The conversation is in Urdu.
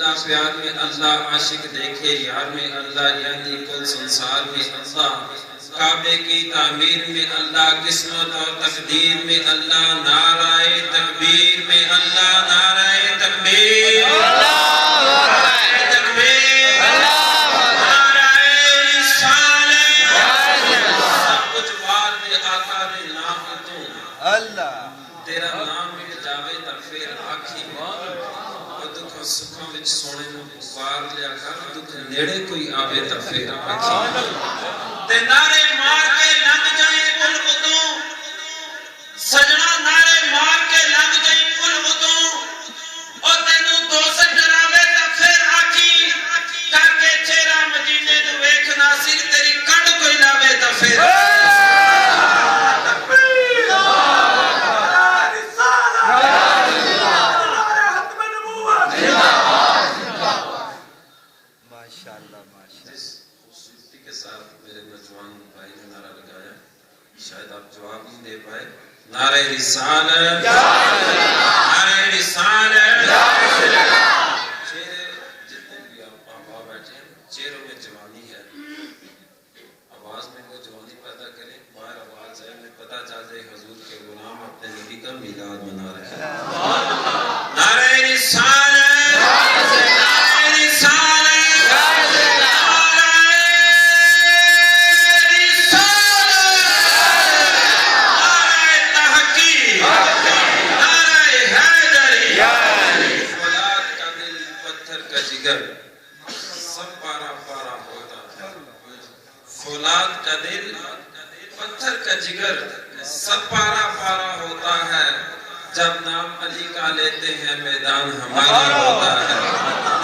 اللہ پیار میں اللہ عاشق دیکھے یار میں اللہ یعنی کل سنسار میں اللہ کعبے کی تعمیر میں اللہ قسمت اور تقدیر میں اللہ نعرہ تکبیر میں اللہ نعرہ تکبیر تیرا نام میں جاوے تکفیر آکھی اور دکھ سکھوں وچ سونے نو پکار لیا کر دکھ نیڑے کوئی آوے تکفیر آکھی تے نعرے مار کے لنگ جائیں پل اتوں سجنا نعرے مار کے لنگ جائیں پل اتوں اور تینوں دوست ڈراوے تکفیر آکھی کر کے چہرہ مدینے نو ویکھ ناصر تیری کڈ کوئی لاوے تکفیر شاید آپ جواب نہیں دے پائے نعرہ رسالت نعرہ رسالت چہرے جتنے بھی آپ بیٹھے ہیں چہروں میں جوانی ہے آواز میں وہ جوانی پیدا کریں باہر آواز ہے میں پتہ چل جائے حضور کے غلام اپنے نبی کا میلاد منا رہے ہیں نعرہ رسالت سب پارا پارا ہوتا ہے فولاد کا دل پتھر کا جگر سب پارا پارا ہوتا ہے جب نام علی کا لیتے ہیں میدان ہمارا ہوتا ہے